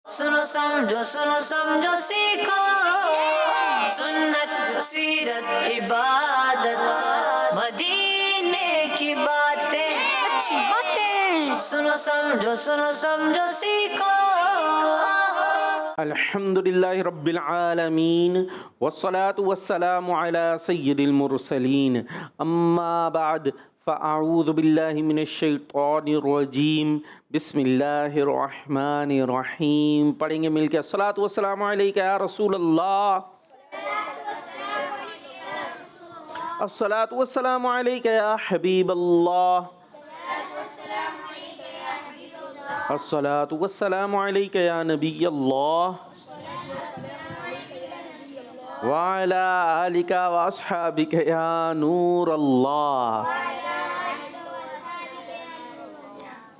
सुनो समझो सीखो सुन्नत सीरत इबादत मदीने की बातें अच्छी बातें सुनो समझो सीखो। अल्हम्दुलिल्लाहि रब्बिल आलमीन वस्सलातु वस्सलामु अला सय्यिदिल मुरसलीन अम्मा बाद फ़अऊज़ु बिल्लाहि मिनश शैतानिर रजीम बिस्मिल्लाहिर रहमानिर रहीम। पढ़ेंगे मिलके अस्सलातु वस्सलामु अलैका या रसूल अल्लाह, अस्सलातु वस्सलामु अलैका या हबीब अल्लाह, अस्सलातु वस्सलामु अलैका या नबी अल्लाह व अला आलिका व अस्हाबिका या नूर अल्लाह।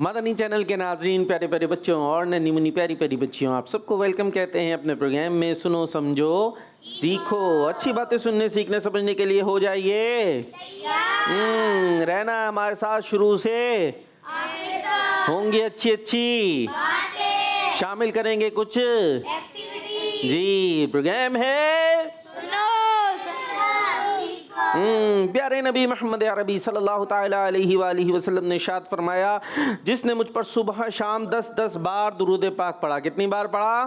मदनी चैनल के नाज़रीन, प्यारे प्यारे बच्चों और नन्ही मुन्नी प्यारी प्यारी बच्चियों, आप सबको वेलकम कहते हैं अपने प्रोग्राम में सुनो समझो सीखो। अच्छी बातें सुनने सीखने समझने के लिए हो जाइए रहना हमारे साथ शुरू से होंगी अच्छी अच्छी शामिल करेंगे कुछ जी। प्रोग्राम है प्यारे नबी मोहम्मद अरबी सल्लल्लाहु ताला अलैहि वसल्लम ने इरशाद फरमाया, जिसने मुझ पर सुबह शाम 10-10 बार दुरूद पाक पढ़ा। कितनी बार पढ़ा?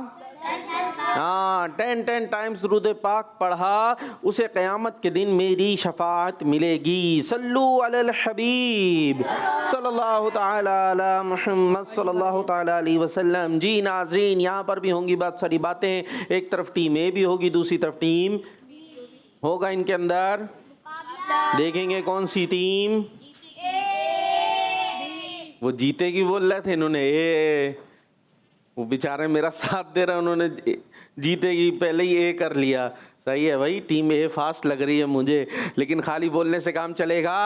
हाँ, 10 टाइम्स दुरूद पाक पढ़ा, उसे क़यामत के दिन मेरी शफाअत मिलेगी। सल्लु अलल हबीब सल्लल्लाहु ताला अला मुहम्मद सल्लल्लाहु ताला अलैहि वसल्लम। जी नाज़रीन, यहाँ पर भी होंगी बहुत सारी बातें। एक तरफ टीम ए भी होगी, दूसरी तरफ टीम होगा। इनके अंदर देखेंगे कौन सी टीम वो जीतेगी बोल रहे थे इन्होंने। वो बेचारे मेरा साथ दे रहे, उन्होंने जीतेगी पहले ही ए कर लिया। सही है भाई, टीम ए फास्ट लग रही है मुझे, लेकिन खाली बोलने से काम चलेगा?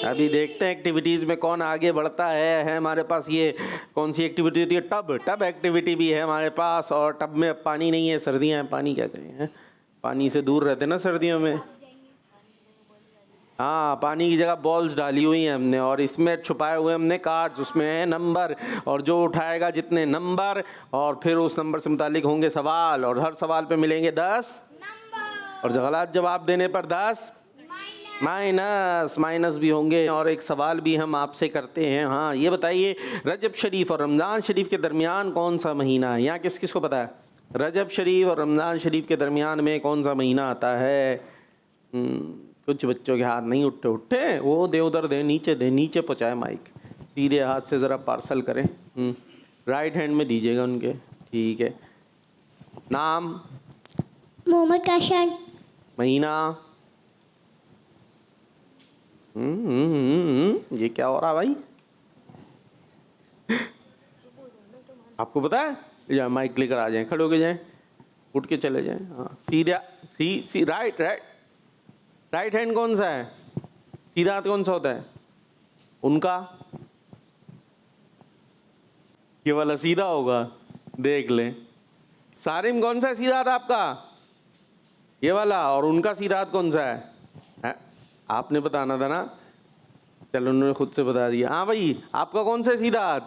अभी देखते हैं एक्टिविटीज़ में कौन आगे बढ़ता है हमारे पास ये कौन सी एक्टिविटी होती है? टब एक्टिविटी भी है हमारे पास। और टब में अब पानी नहीं है, सर्दियाँ हैं, पानी क्या करें, पानी से दूर रहते ना सर्दियों में। हाँ, पानी की जगह बॉल्स डाली हुई हैं हमने, और इसमें छुपाए हुए हमने कार्ड्स, उसमें है नंबर, और जो उठाएगा जितने नंबर, और फिर उस नंबर से मुतालिक होंगे सवाल, और हर सवाल पे मिलेंगे 10 और गलत जवाब देने पर 10 माइनस भी होंगे। और एक सवाल भी हम आपसे करते हैं। हाँ, ये बताइए, रजब शरीफ और रमज़ान शरीफ के दरमियान कौन सा महीना है? यहाँ किस किस को पता है? रजब शरीफ और रमज़ान शरीफ के दरमियान में कौन सा महीना आता है? कुछ बच्चों के हाथ नहीं उठे वो दे उधर दे, नीचे पहुँचाए माइक, सीधे हाथ से ज़रा पार्सल करें। राइट हैंड में दीजिएगा उनके, ठीक है। नाम? मोहम्मद काशान। महीना? ये क्या हो रहा भाई? आपको पता है? या माइक लेकर आ जाएं, खड़े होके जाएं, उठ के चले जाएं। हाँ, सीधा सी राइट हैंड कौन सा है? सीधा हाथ कौन सा होता है? उनका ये वाला सीधा होगा, देख लें। सारिम कौन सा है सीधा हाथ आपका? ये वाला। और उनका सीधा हाथ कौन सा है? आपने बताना था ना, चलो उन्होंने खुद से बता दिया। हाँ भाई, आपका कौन सा है सीधा हाथ?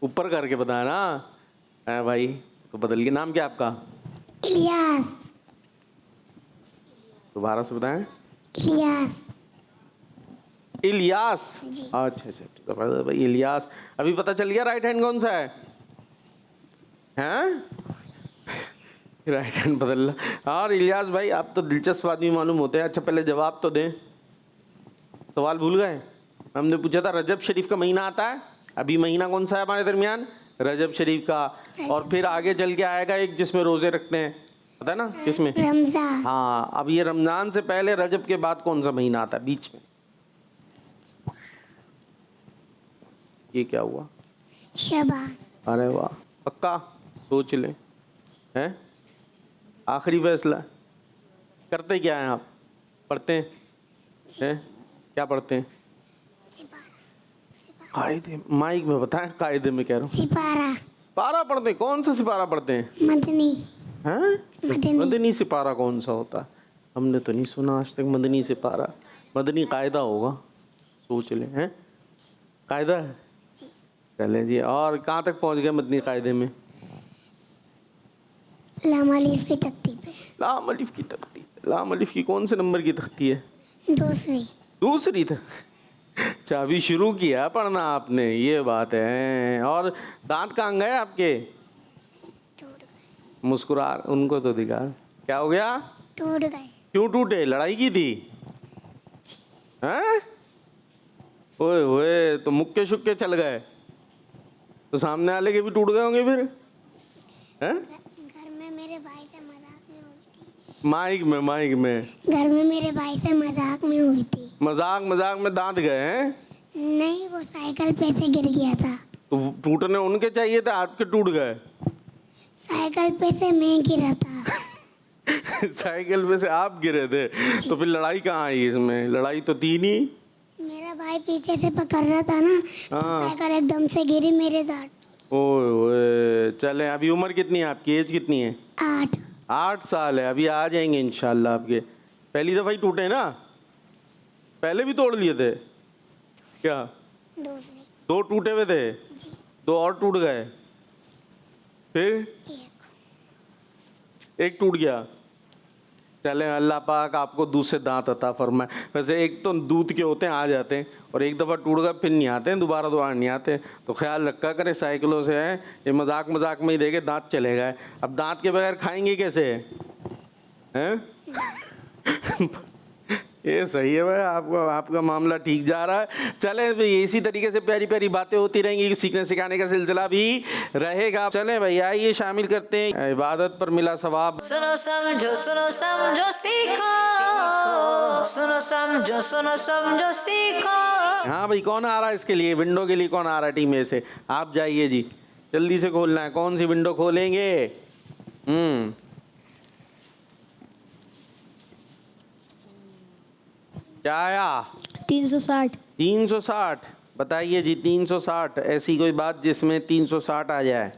ऊपर करके बताना है भाई, तो बदल के। नाम क्या आपका? इलियास। दोबारा से बताएं। इलियास। अच्छा भाई इलियास। अभी पता चल गया राइट हैंड कौन सा है? हैं? राइट हैंड बदल। और इलियास भाई, आप तो दिलचस्प आदमी मालूम होते हैं। अच्छा, पहले जवाब तो दें। सवाल भूल गए? हमने पूछा था रजब शरीफ का महीना आता है, अभी महीना कौन सा है हमारे दरमियान? रजब शरीफ का। और फिर आगे चल के आएगा एक जिसमें रोजे रखते हैं, पता है ना किसमें? रमजान। हाँ, अब ये रमजान से पहले रजब के बाद कौन सा महीना आता है बीच में? ये क्या हुआ? शबान। अरे वाह, पक्का? सोच ले, हैं? आखिरी फैसला। करते क्या हैं आप? पढ़ते हैं? क्या पढ़ते हैं? कायदे। माइक में बताएं, कायदे में कह रहा हूँ। सिपारा पढ़ते हैं? कौन सा सिपारा पढ़ते हैं? मदनी। हैं? मदनी सिपारा कौन सा होता है? हमने तो नहीं सुना आज तक मदनी सिपारा। मदनी कायदा होगा, सोच ले। हैं? कायदा है? चले जी, और कहाँ तक पहुँच गए मतनी कायदे में? लाम अलिफ की तख्ती पे। लाम अलिफ की तख्ती। लाम अलिफ की कौन से नंबर की तख्ती है? दूसरी। दूसरी था। अच्छा, अभी शुरू किया पढ़ना आपने, ये बात है। और दांत कहाँ गए आपके? टूट गए। मुस्कुरा, उनको तो दिखा। क्या हो गया? टूट गए। क्यों टूटे? लड़ाई की थी? हैं? ओए ओए, तो मुक्के शुक्के चल गए तो सामने वाले के भी टूट गए होंगे फिर? हैं? घर में मेरे भाई से मजाक में हुई थी। माइक में घर में मेरे भाई से मजाक में हुई थी। मजाक में दांत गए हैं? नहीं, वो साइकिल पे से गिर गया था। तो टूटने उनके चाहिए था, आपके टूट गए। साइकिल पे से मैं गिरा था। साइकिल पे से आप गिरे थे, तो फिर लड़ाई कहाँ आई इसमें? लड़ाई तो थी नहीं। मेरा भाई पीछे से पकड़ रहा था ना, तो हाँ। साइकिल एकदम से गिरी, मेरे दांत। ओए ओए, चले। अभी उम्र कितनी है आपकी? एज कितनी है? 8। 8 साल है। अभी आ जाएंगे इंशाल्लाह आपके। पहली दफ़ा ही टूटे ना? पहले भी तोड़ लिए थे क्या? दूसरी। 2 टूटे हुए थे? जी। 2 और टूट गए? फिर एक टूट गया। चले, अल्लाह पाक आपको दूसरे दांत अता फरमाए। वैसे एक तो दूध के होते हैं, आ जाते हैं, और एक दफ़ा टूट गए फिर नहीं आते हैं, दोबारा नहीं आते। तो ख्याल रखा करें साइकिलों से, है ये मजाक में ही देखे दांत चले गए। अब दांत के बगैर खाएंगे कैसे? हैं? ये सही है भाई, आपका मामला ठीक जा रहा है। चलें भाई, इसी तरीके से प्यारी प्यारी बातें होती रहेंगी, सीखने सिखाने का सिलसिला भी रहेगा। चलें भाई, आइए शामिल करते हैं इबादत पर मिला सवाब। सुनो समझो सीखो, सुनो समझो सीखो। हाँ भाई, कौन आ रहा है इसके लिए? विंडो के लिए कौन आ रहा है टीम में से? आप जाइए जी, जल्दी से खोलना है। कौन सी विंडो खोलेंगे? क्या आया? 360। 360 बताइए जी। 360 ऐसी कोई बात जिसमें 360 आ जाए?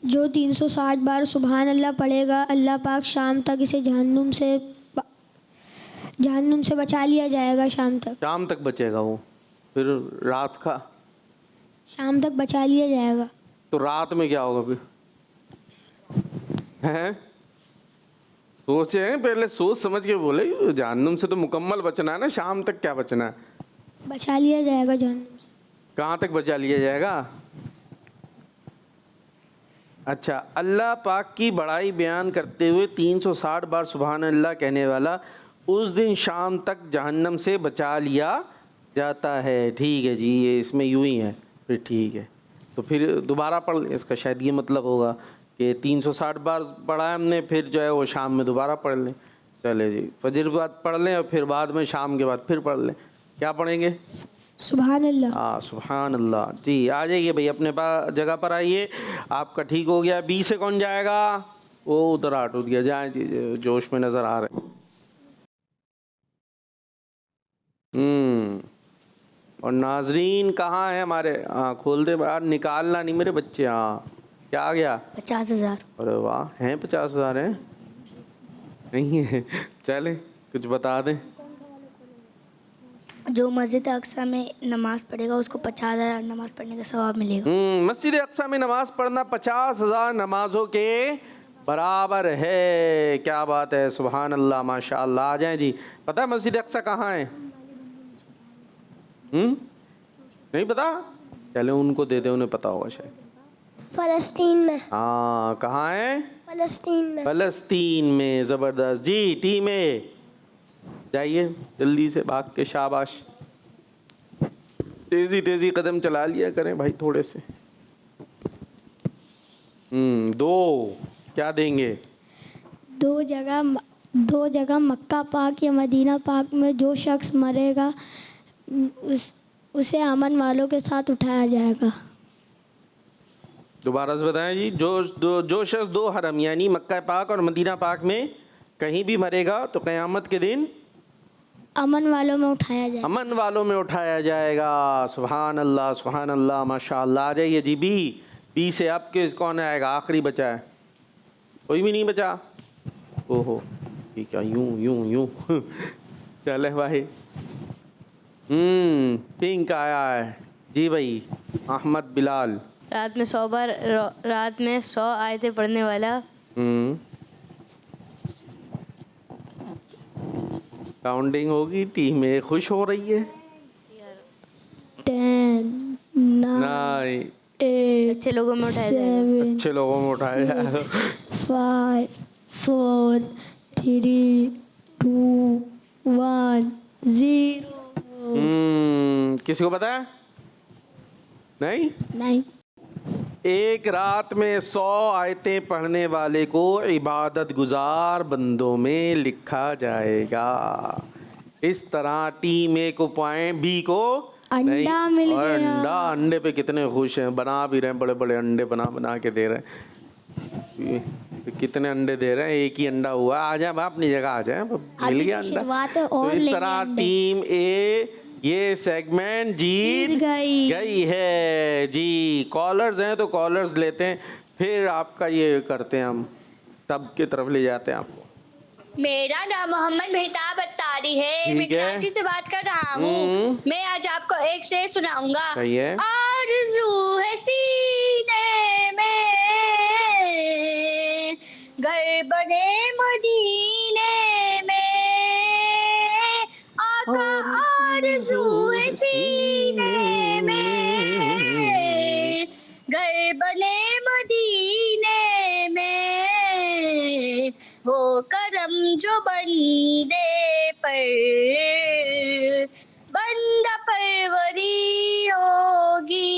जो 360 बार सुभान अल्लाह पढ़ेगा, अल्लाह पाक शाम तक इसे जहन्नुम से बचा लिया जाएगा। शाम तक बचेगा वो? फिर रात का? शाम तक बचा लिया जाएगा। तो रात में क्या होगा फिर? हैं? सोचे हैं, पहले सोच समझ के बोले। जहन्नुम से तो मुकम्मल बचना है ना, शाम तक क्या बचना है? बचा लिया जाएगा जहन्नुम से। कहाँ तक बचा लिया जाएगा? अच्छा, अल्लाह पाक की बड़ाई बयान करते हुए 360 बार सुभान अल्लाह कहने वाला उस दिन शाम तक जहन्नम से बचा लिया जाता है। ठीक है जी, ये इसमें यूं ही है। फिर ठीक है, तो फिर दोबारा पढ़, इसका शायद ये मतलब होगा कि 360 बार पढ़ा है हमने, फिर जो है वो शाम में दोबारा पढ़ लें। चले जी, फजर के बाद पढ़ लें और फिर बाद में शाम के बाद फिर पढ़ लें। क्या पढ़ेंगे? सुभान अल्लाह। हाँ, सुभान अल्लाह जी। आ जाइए भाई, अपने पास जगह पर आइए। आपका ठीक हो गया। बी से कौन जाएगा? वो उधर आट उठ गया, जाए जी, जोश में नज़र आ रहे। और नाजरीन कहाँ है हमारे? हाँ, खोल दे यार, निकालना नहीं मेरे बच्चे। हाँ, क्या आ गया? 50,000। अरे वाह, हैं 50,000 हैं? नहीं है? चले, कुछ बता दें। जो मस्जिद अक्सा में नमाज़ पढ़ेगा उसको 50,000 नमाज़ पढ़ने का सवाब मिलेगा। मस्जिद अक्सा में नमाज़ पढ़ना 50,000 नमाजों के बराबर है। क्या बात है, सुभान अल्लाह, माशाअल्लाह। आ जाएं जी। पता है मस्जिद अक्सा कहाँ है? नहीं पता? चले उनको दे दे, उन्हें पता होगा शायद। फलस्तीन में। हाँ, कहाँ है? फलस्तीन में। फलस्तीन में। ज़बरदस्त जी। टीम में जाइए जल्दी से भाग के, शाबाश। तेज़ी कदम चला लिया करें भाई थोड़े से। 2 क्या देंगे? दो जगह मक्का पाक या मदीना पाक में जो शख्स मरेगा उसे अमन वालों के साथ उठाया जाएगा। दोबारा से बताएं जी। जो शख्स 2 हरम यानी मक्का पाक और मदीना पाक में कहीं भी मरेगा तो क़यामत के दिन अमन वालों में उठाया जाएगा। अमन वालों में उठाया जाएगा। सुभान अल्लाह, माशाअल्लाह। आ जाइए जी। बी से आपके कौन आएगा? आखिरी बचा है, कोई भी नहीं बचा। ओहो, ये क्या यूं चले भाई। पिंक आया है जी भाई, अहमद बिलाल। रात में 100 आयतें पढ़ने वाला। काउंटिंग होगी, टीमें खुश हो रही है। 10 9 नहीं, 8 अच्छे लोगों में उठाया जाएगा। 7 अच्छे लोगों में उठाया जाएगा। 5 4 3 2 1 0। किसी को पता है? नहीं। नहीं। एक रात में 100 आयतें पढ़ने वाले को इबादत गुजार बंदों में लिखा जाएगा। इस तरह टीम ए को पॉइंट, बी को अंडा मिल और गया। अंडे पे कितने खुश हैं, बना भी रहे हैं, बड़े बड़े अंडे बना के दे रहे हैं। कितने अंडे दे रहे हैं? एक ही अंडा हुआ। आ जाए बाप, अपनी जगह आ जाए, मिल गया अंडा। शुरुआत है तो और इस लेंगे तरह अंडे। टीम ए ये सेगमेंट जीत गई है जी। कॉलर्स हैं तो कॉलर्स लेते हैं, फिर आपका ये करते हैं, हम तब की तरफ ले जाते हैं आपको। मेरा नाम मोहम्मद मेहताब अत्तारी है। मैं ठीक है। कराची से बात कर रहा हूँ। मैं आज आपको एक शेर सुनाऊंगा। सही है। आरज़ू है सीने में, घर बने मदीने में, आका आरज़ू है सीने में, घर बने मदीने में, वो करम जो बंदे पर बंदा परवरी होगी,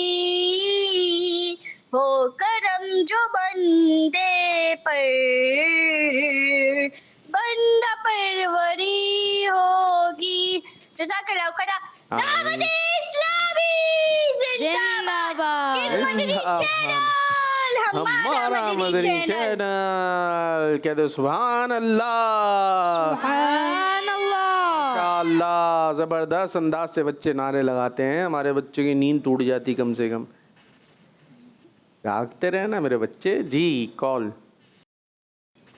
वो करम जो बंदे पर बंदा परवरी होगी। जज़ाकल्लाह खैरा। दावत इस्लामी जिंदाबाद। किस मदनी चैनल, हमारा मदनी चैनल। कह दो सुभान अल्लाह। सुभान अल्लाह। अल्लाह, जबरदस्त अंदाज से बच्चे नारे लगाते हैं। हमारे बच्चों की नींद टूट जाती कम से कम। जागते रहे ना मेरे बच्चे जी। कॉल।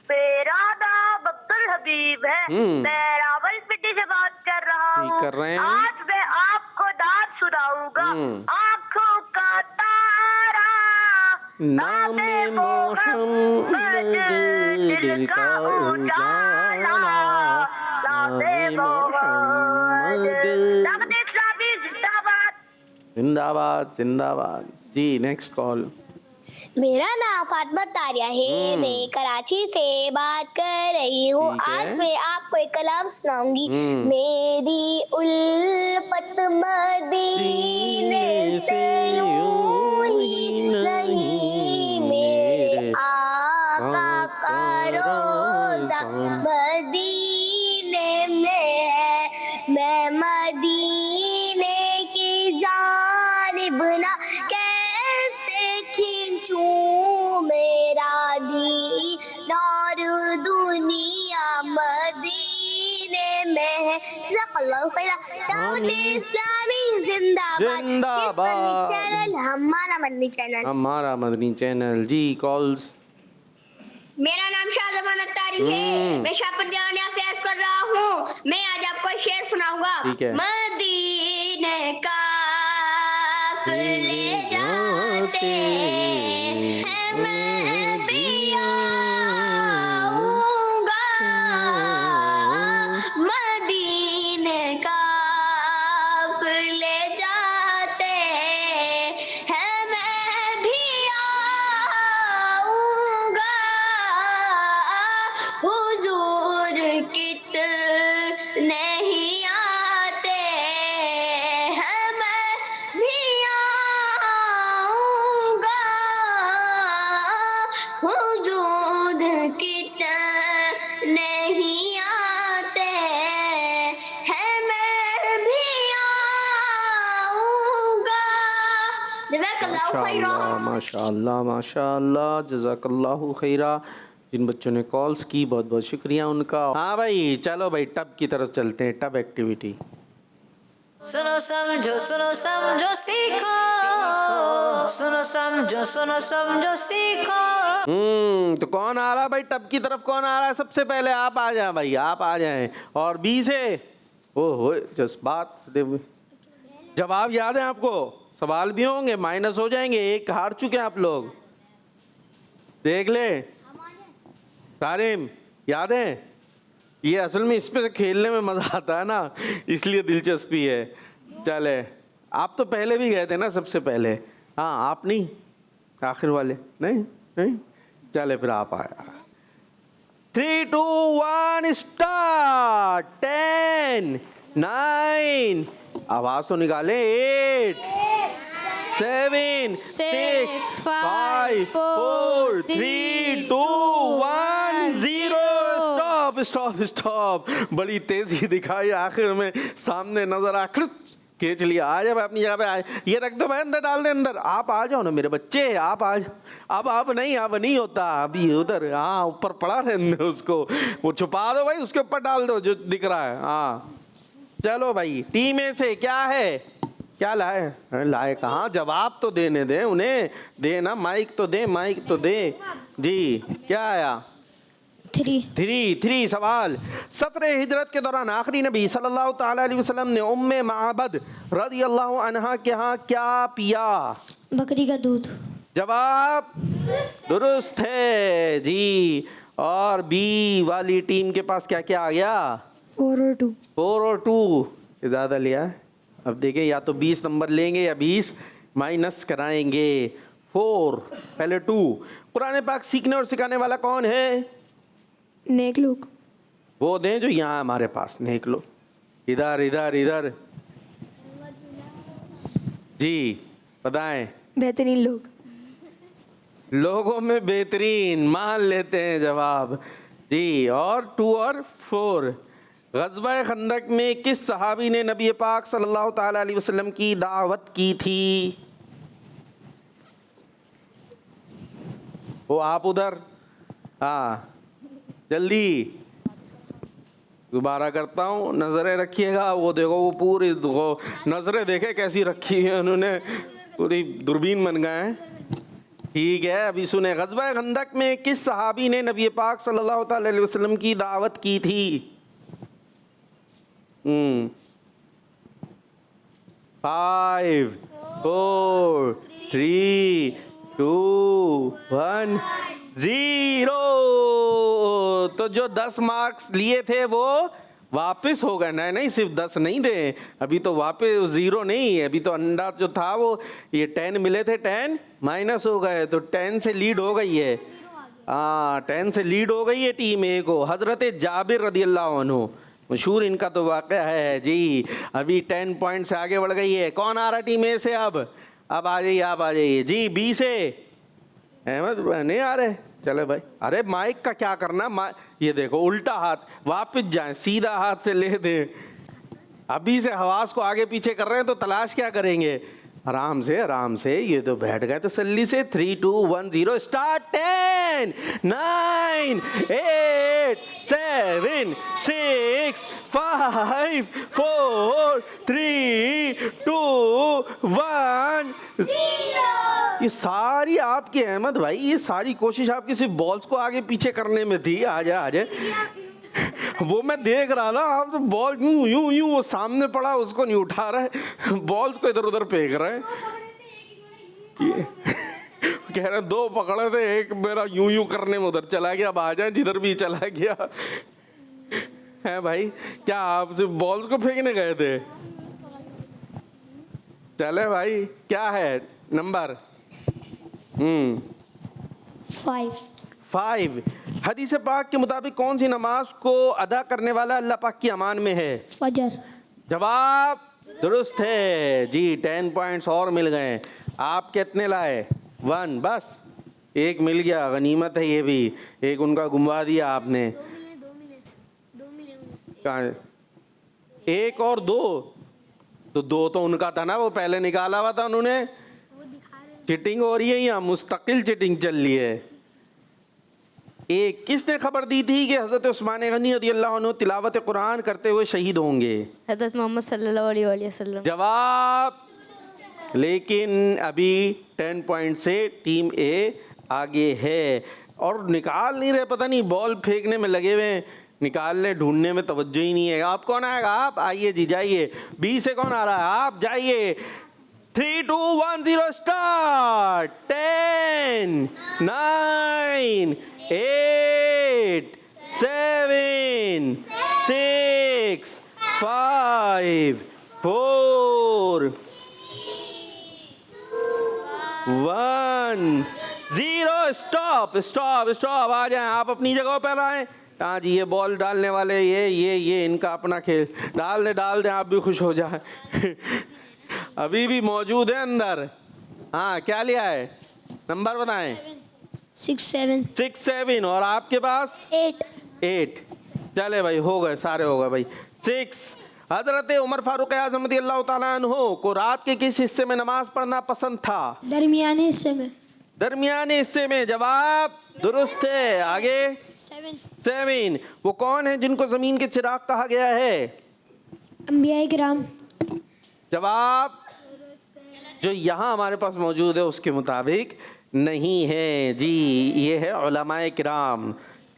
मेरा नाम अब्दुल हबीब है। मैं रावलपिंडी से बात कर रहा ठीक हूँ। कर रहे हैं। आज मैं आपको नाम सुनाऊंगा, आँखों का तारा, नामे मोहम्मद दिल का उजाला, नामे मोहम्मद। दावत इस्लामी जिंदाबाद। जिंदाबाद जिंदाबाद जी। Next call. मेरा नाम फातिमा तारिया है। मैं कराची से बात कर रही हूँ। ठीक है। आज मैं आपको एक कलाम सुनाऊंगी। मेरी उल्फत मदीने से यूं ही नहीं, मेरे आका का रोज़ा मदीने में है। मैं मदीने की जानिब ना कैसे खींचूं, मेरा दीदार दुनिया मदीने में है। जज़ाकल्लाहु खैरा। दावत इस्लामी जिंदाबाद। किस मदनी चैनल, हमारा मदनी चैनल। हमारा मदनी चैनल जी। कॉल्स। मेरा नाम शाहजहान अत्तारी है। मैं शाहपुर जामिया से अर्ज कर रहा हूँ। मैं आज आपको शेर सुनाऊंगा। ठीक है। मदीने का ले जाते हैं, मैं भी आऊंगा। मदीने का ले जाते हैं, मैं भी आऊंगा। हुजूर कितने ही आते हैं, मैं भी आऊंगा। हुजूर कितने ही आते हैं, मैं भी आऊंगा। जज़ाकल्लाहु खैरा। माशाअल्लाह माशाअल्लाह जज़ाकल्लाहु खैरा। जिन बच्चों ने कॉल्स की बहुत बहुत शुक्रिया उनका। हाँ भाई, चलो भाई टब की तरफ चलते हैं। Tub activity. सुनो समझो सीखो, सुनो समझो सीखो। तो कौन आ रहा भाई टब की तरफ? कौन आ रहा है सबसे पहले? आप आ जाए भाई, आप आ जाएं। और बी से ओ हो जज्बात जवाब याद है आपको? सवाल भी होंगे, माइनस हो जाएंगे, एक हार चुके हैं आप लोग। देख ले सारिम, याद है? ये असल में इस पे खेलने में मजा आता है ना, इसलिए दिलचस्पी है। चले, आप तो पहले भी गए थे ना सबसे पहले। हाँ आप नहीं, आखिर वाले नहीं। चले फिर आप आया। 3, 2, 1 स्टार्ट। 10, 9, आवाज तो निकाले। 8, 7, 6, 5, 4, 3, 2, 1, 0। स्टॉप। बड़ी तेजी दिखाई, आखिर में सामने नजर आ, खींच लिया। आ जाए अपनी जगह पे, आए, ये रख दो, मैं अंदर डाल दे अंदर। आप आ जाओ ना मेरे बच्चे, आप आ जाओ। अब नहीं होता, अभी उधर, हाँ ऊपर पड़ा रहने उसको, वो छुपा दो भाई, उसके ऊपर डाल दो जो दिख रहा है। हाँ चलो भाई, टीम ए से क्या है? क्या लाए कहाँ? जवाब तो देने दे उन्हें, दे ना, माइक तो दे जी। क्या आया? 3 सवाल। सफर हिजरत के दौरान आखिरी नबी सल्लल्लाहु ताला अलैहि वसल्लम ने उम्मे माबद रदियल्लाहु अन्हा के यहाँ क्या पिया? बकरी का दूध। जवाब दुरुस्त है जी। और बी वाली टीम के पास क्या क्या आ गया? 4 और 2 ज़्यादा लिया है। अब देखिए, या तो 20 नंबर लेंगे या 20 माइनस कराएंगे। 4 पहले 2। कुरान पाक सीखने और सिखाने वाला कौन है? नेक लोग। वो दें जो यहाँ हमारे पास, नेक लोग। इधर जी बताएं। बेहतरीन लोग। लोगों में बेहतरीन, मान लेते हैं जवाब जी। और 2 और 4। ग़ज़वा खंदक में किस सहाबी ने नबी पाक सल्लल्लाहु ताला अलैहि वसल्लम की दावत की थी? वो आप उधर, हाँ जल्दी दोबारा करता हूँ, नज़रें रखिएगा। वो देखो, वो पूरी नज़रें देखे कैसी रखी है उन्होंने, पूरी दूरबीन बन गए हैं। ठीक है, अभी सुने। ग़ज़वा खंदक में किस सहाबी ने नबी पाक सल्लल्लाहु ताला अलैहि वसल्लम की दावत की थी? 5, 4, 3, 2, 1, 0। तो जो 10 मार्क्स लिए थे वो वापस हो गए। नहीं, सिर्फ 10 नहीं दे, अभी तो वापस 0 नहीं है। अभी तो अंडा जो था वो, ये 10 मिले थे, 10 माइनस हो गए, तो 10 से लीड हो गई है। हाँ 10 से लीड हो गई है टीम ए को। हज़रत जाबिर रदियल्लाहु अन्हु, मशहूर इनका तो वाक़या है जी। अभी 10 पॉइंट से आगे बढ़ गई है। कौन आ रहा टीम ए से? अब आ जाइए, आप आ जाइए जी। बी से अहमद नहीं आ रहे? चले भाई। अरे माइक का क्या करना, ये देखो उल्टा हाथ, वापस जाएं, सीधा हाथ से ले दें। अभी से हवास को आगे पीछे कर रहे हैं तो तलाश क्या करेंगे? आराम से। ये तो बैठ गए तसल्ली से। 3, 2, 1, 0 स्टार्ट। 10, 9, 8, 7, 6, 5, 4, 3, 2, 1, 0। ये सारी आपकी, अहमद भाई, ये सारी कोशिश आपकी सिर्फ बॉल्स को आगे पीछे करने में थी। आ जाए वो मैं देख रहा था, आप तो बॉल यूं वो सामने पड़ा, उसको नहीं उठा रहे, बॉल्स को इधर उधर फेंक रहे। कह रहे 2 पकड़े थे, एक मेरा यूं करने में उधर चला गया। अब आ जाए, जिधर भी चला गया है भाई। क्या आप सिर्फ बॉल्स को फेंकने गए थे? चले भाई, क्या है नंबर? 5। हदीस पाक के मुताबिक कौन सी नमाज को अदा करने वाला अल्लाह पाक की अमान में है? फजर। जवाब दुरुस्त है जी। 10 पॉइंट्स और मिल गए। आप कितने लाए? 1 बस। एक मिल गया, गनीमत है ये भी। एक उनका गुमवा दिया आपने। 2 मिले। कहाँ? 1 और 2 तो 2 तो उनका था ना, वो पहले निकाला हुआ था उन्होंने। चिटिंग हो रही है या मुस्तकिल चिटिंग चल रही है? एक किसने खबर दी थी कि हज़रत उस्मान गनी रज़ियल्लाहु अन्हु तिलावत कुरान करते हुए शहीद होंगे? हज़रत मोहम्मद सल्लल्लाहु अलैहि वसल्लम। जवाब, लेकिन अभी 10 पॉइंट से टीम ए आगे है और निकाल नहीं रहे। पता नहीं बॉल फेंकने में लगे हुए हैं। निकालने ढूंढने में तवज्जो ही नहीं है। आप कौन आएगा? आप आइए जी, जाइए। बी से कौन आ रहा है? आप जाइए। 3 2 1 0 स्टार्ट। 10 9 8 7 6 5 4 1 0 stop stop stop. आ जाएं, आप अपनी जगह पर आए। हाँ जी, ये बॉल डालने वाले ये इनका अपना खेल। डाल दे आप भी खुश हो जाए। अभी भी मौजूद है अंदर। हाँ, क्या लिया है? नंबर बताएं। 6 7 और आपके पास 8 चले भाई, हो गए, सारे हो गए भाई। 6। हजरत उमर फारूक आज़म रज़ियल्लाहु ताला अन्हु को रात के किस हिस्से में नमाज पढ़ना पसंद था? दरमियाने हिस्से में। दरमियाने हिस्से में। जवाब दुरुस्त है। आगे 7। वो कौन है जिनको जमीन के चिराग कहा गया है? अंबिया किराम। जवाब जो यहाँ हमारे पास मौजूद है उसके मुताबिक नहीं है जी, ये है उलमाए किराम।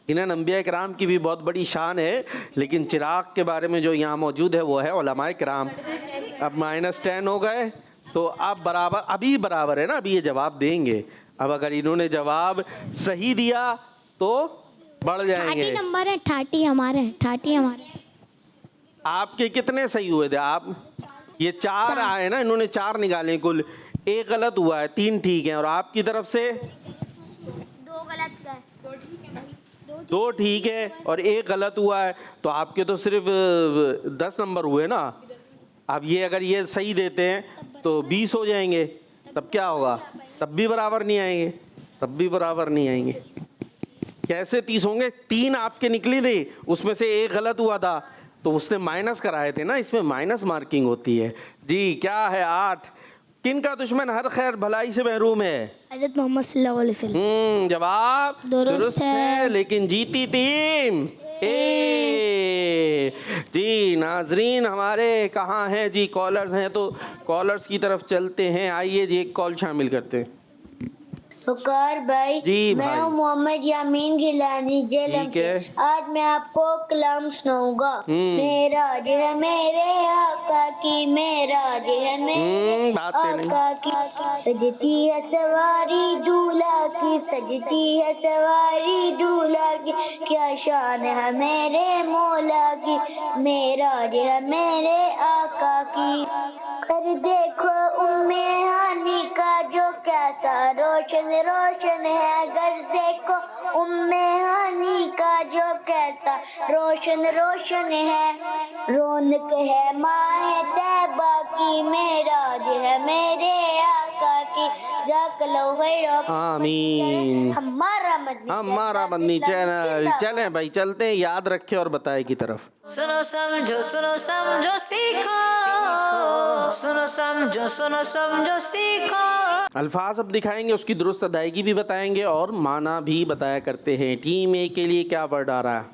इन्हें अंबिया किराम की भी बहुत बड़ी शान है, लेकिन चिराग के बारे में जो यहाँ मौजूद है वो है उलमाए किराम। अब -10 हो गए, तो अब बराबर, अभी बराबर है ना, अभी ये जवाब देंगे। अब अगर इन्होंने जवाब सही दिया तो बढ़ जाएंगे। 30 नंबर है, 30 हमारे हैं, 30 हमारे। आपके कितने सही हुए थे? आप ये 4 आए ना, इन्होंने 4 निकाले कुल। 1 गलत हुआ है, 3 ठीक हैं। और आपकी तरफ से 2 गलत गए। 2 ठीक है और 1 गलत हुआ है, तो आपके तो सिर्फ 10 नंबर हुए ना। अब ये अगर ये सही देते हैं तो 20 हो जाएंगे, तब क्या होगा? तब भी बराबर नहीं आएंगे, तब भी बराबर नहीं आएंगे। कैसे 30 होंगे? 3 आपके निकली थी, उसमें से 1 गलत हुआ था, तो उसने माइनस कराए थे ना, इसमें माइनस मार्किंग होती है जी। क्या है? 8। किन का दुश्मन हर खैर भलाई से महरूम है? हज़रत मोहम्मद सल्लल्लाहु अलैहि वसल्लम। जवाब दुरुस्त है, लेकिन जीती टीम ए जी। नाजरीन हमारे कहाँ हैं जी? कॉलर्स हैं, तो कॉलर्स की तरफ चलते हैं। आइए जी, एक कॉल शामिल करते हैं। फकार भाई जी मैं भाई। हूँ मोहम्मद यामीन गिलानी जेलम ठीक है। से। आज मैं आपको कलाम सुनाऊंगा। मेराज है मेरे आका की, मेराज है मेरे बातें नहीं। आका की। सजती है सवारी दूल्हा की, सजती है सवारी दूल्हा की, क्या शान है मेरे मौला की, मेराज है मेरे आका की। कर देखो उम्मे हानी का जो कैसा रोशन रोशन है, घर देखो उम्मे हानी का जो कैसा रोशन रोशन है, रौनक है माहे तैबा की, मेराज है मेरे आका की। जाकलो खैरो आमीन। हमारा मदनी चैनल। चलें भाई, चलते हैं, याद रखे और बताए की तरफ। सुनो समझो सीखो, सुनो समझो सीखो। अल्फाज अब दिखाएंगे, उसकी दुरुस्त अदायगी भी बताएंगे और माना भी बताया करते हैं। टीम ए के लिए क्या वर्ड आ रहा है?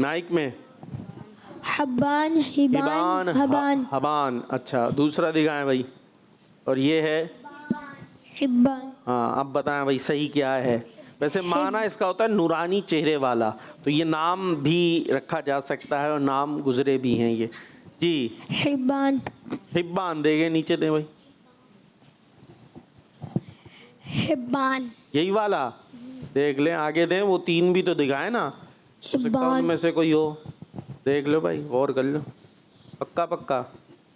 माइक में हब्बान, हिबान, हबान। हबान। अच्छा, दूसरा दिखाएं भाई। और ये है हिब्बान। हाँ, अब बताएं भाई सही क्या है? वैसे माना इसका होता है नूरानी चेहरे वाला, तो ये नाम भी रखा जा सकता है और नाम गुजरे भी हैं ये जी। हिब्बान। हिब्बान देंगे, नीचे दें भाई। हिब्बान। यही वाला देख लें, आगे दें, वो 3 भी तो दिखाए ना, हो सकता है उनमें से कोई हो। देख लो भाई, और कर लो, पक्का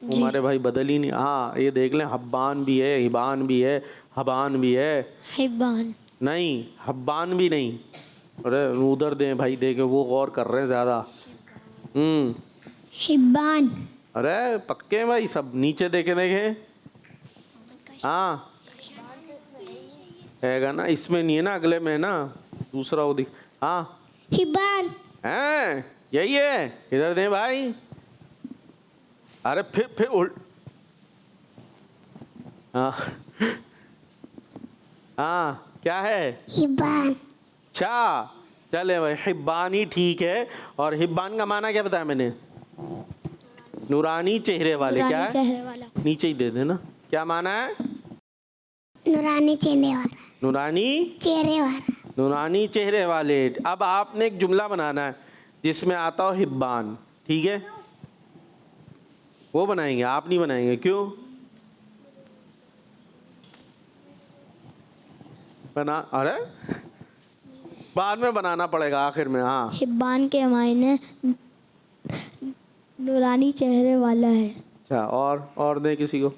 हमारे भाई बदल ही नहीं। हाँ, ये देख लें, हब्बान भी है, हिबान भी है, हबान भी है। हिब्बान नहीं, हब्बान भी नहीं। अरे उधर दें भाई, देखे वो गौर कर रहे हैं ज़्यादा। हिब्बान। अरे पक्के भाई, सब नीचे देखें। हाँ हैगा ना, इसमें नहीं है ना, अगले में है ना, दूसरा वो दिख। हाँ हिब्बान हैं, यही है। इधर दें भाई। अरे फिर उल्ट। हाँ क्या है? हिब्बान। अच्छा चले भाई, हिब्बान ही ठीक है। और हिब्बान का माना क्या बताया मैंने? नूरानी चेहरे वाले। क्या है? चेहरे वाला। नीचे ही दे देना। क्या माना है? नूरानी चेहरे वाला। नूरानी चेहरे वाला। नूरानी चेहरे वाले। अब आपने एक जुमला बनाना है जिसमें आता हो हिब्बान, ठीक है? वो बनाएंगे, आप नहीं बनाएंगे, क्यों? बना, अरे बाद में बनाना पड़ेगा आखिर में। हाँ, हिब्बान के मायने नूरानी चेहरे वाला है। अच्छा, और दे किसी को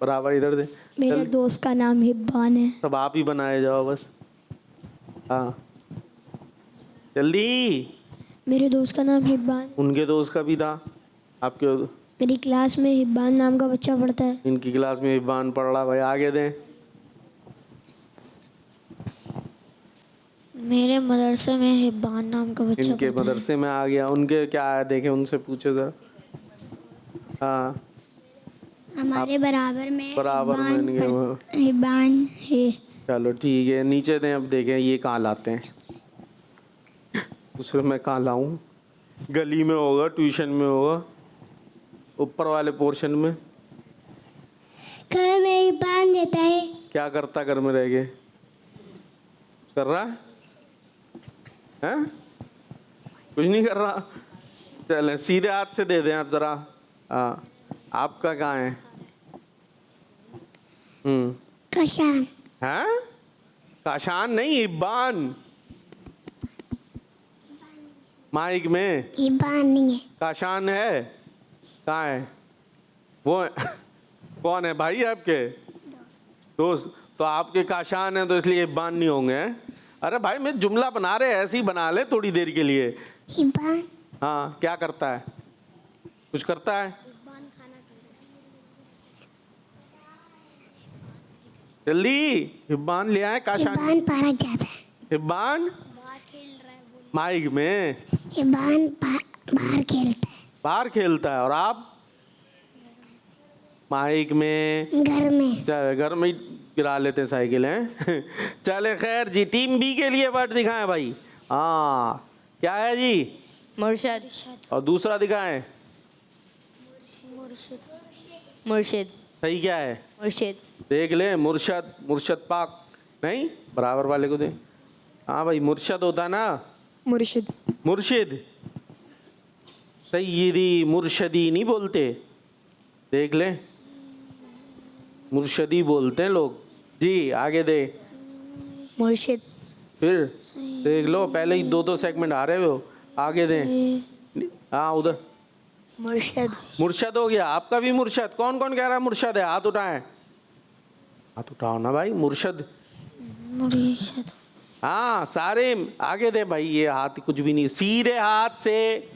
बराबर, इधर दे। मेरे दोस्त का नाम हिब्बान है। सब आप ही बनाए जाओ बस। हाँ जल्दी। मेरे दोस्त का नाम हिब्बान। उनके दोस्त का भी था, आपके मेरी क्लास में हिब्बान नाम का बच्चा पढ़ता है। इनकी क्लास में हिब्बान पढ़ रहा। भाई आगे दें। मेरे मदरसे में हिब्बान नाम का बच्चा इनके पढ़ता है। मदरसे में आ गया। उनके क्या है देखें, उनसे पूछो जरा। हाँ, हमारे बराबर में इनके वो। हिब्बान है। चलो ठीक है, नीचे दें। अब देखें ये कहाँ लाते हैं। दूसरे में कहाँ लाऊं? गली में होगा, ट्यूशन में होगा, ऊपर वाले पोर्शन में। घर में हिब्बान देता है। क्या करता घर में रह के? कर रहा है? हैं? कुछ नहीं कर रहा। चले सीधे हाथ से दे दें आप जरा। हाँ, आपका कहाँ है? काशान। हैं? काशान नहीं, हिब्बान। माइक में हिब्बान नहीं है। काशान है। कहाँ है वो? कौन है भाई आपके दोस्त? तो आपके काशान है तो इसलिए हिब्बान नहीं होंगे। अरे भाई मैं जुमला बना रहे, ऐसे ही बना ले थोड़ी देर के लिए। हिब्बान। हाँ, क्या करता है? कुछ करता है? जल्दी। हिब्बान ले आए। काशान हिब्बान पार्क जाता है। हिब्बान माइक में हिब्बान बाहर खेलता है। बाहर खेलता है। और आप? माइक में, घर में। चल घर में ही गिरा लेते हैं साइकिल हैं। चले खैर जी, टीम बी के लिए वर्ड दिखाएं भाई। हाँ, क्या है जी? मुर्शद। और दूसरा दिखाएं। मुर्शिद। सही क्या है? मुर्शिद। देख ले, मुर्शद। मुर्शद पाक नहीं, बराबर वाले को दे। हाँ भाई, मुर्शद होता है ना। मुर्शिद। मुर्शिद। सैयदी मुर्शदी नहीं बोलते, देख ले, मुर्शदी बोलते हैं लोग जी। आगे दे। मुर्शिद। फिर देख लो, पहले ही 2-2 सेगमेंट आ रहे हो। आगे दे। हाँ उधर। मुर्शद। मुर्शद हो गया। आपका भी मुर्शद। कौन कौन कह रहा है मुर्शद है? हाथ उठाएं। हाथ उठाओ ना भाई। मुर्शद। हाँ सारे। आगे दे भाई, ये हाथ कुछ भी नहीं, सीधे हाथ से।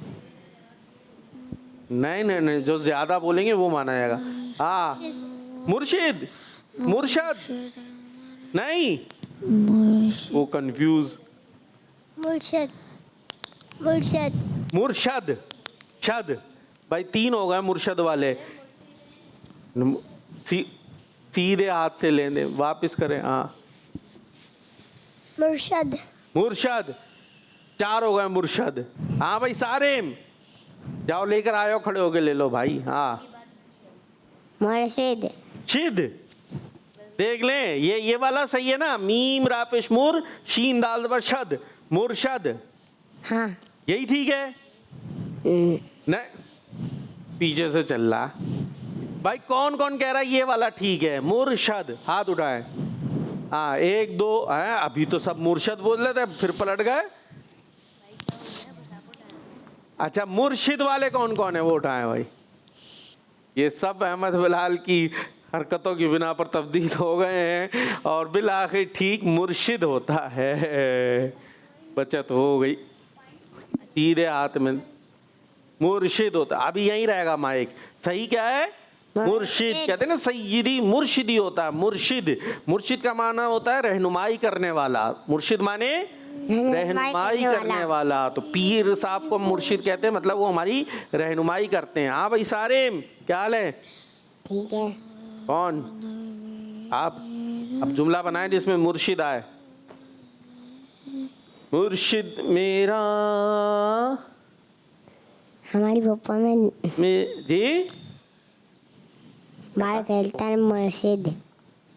नहीं नहीं नहीं, जो ज्यादा बोलेंगे वो माना जाएगा। हाँ, मुर्शिद। मुर्शद नहीं, वो कंफ्यूज। मुर्शद। मुर्शद। मुर्शद। शद भाई, 3 हो गए मुर्शद वाले। सीधे हाथ से ले दे, वापिस करें। हाँ, मुर्शद। मुर्शद। 4 हो गए मुर्शद। हाँ भाई सारे जाओ, लेकर आयो, खड़े होके ले लो भाई। हाँ, मुर्शिद। शिद। देख ले, ये वाला सही है ना। मीम रा पेश मुर, शीन दाल पर शद, मुर्शद। हाँ। यही ठीक है। नहीं, पीछे से चल रहा भाई। कौन कौन कह रहा है ये वाला ठीक है? मुर्शद। हाथ उठाए। हाँ, 1 2 है। अभी तो सब मुर्शद बोल रहे थे, फिर पलट गए। अच्छा, मुर्शिद वाले कौन कौन है वो उठाए भाई। ये सब अहमद बिलाल की हरकतों की बिना पर तब्दील हो गए हैं और बिल आखिर ठीक मुर्शिद होता है। बचत हो गई। सीधे हाथ में मुर्शिद होता। अभी यहीं रहेगा माइक। सही क्या है? मुर्शिद। कहते हैं ना, सैयदी मुर्शिदी होता है। मुर्शिद। मुर्शिद का माना होता है रहनुमाई करने वाला। मुर्शिद माने रहनुमाई करने वाला। तो पीर साहब को मुर्शिद कहते हैं, मतलब वो हमारी रहनुमाई करते हैं। हाँ भाई सारे, क्या हाल है? ठीक है। कौन? आप। अब जुमला बनाए जिसमें मुर्शिद आए। मुर्शिद मेरा। हमारी भोपाल में जी बाहर खेलता है मुर्शिद।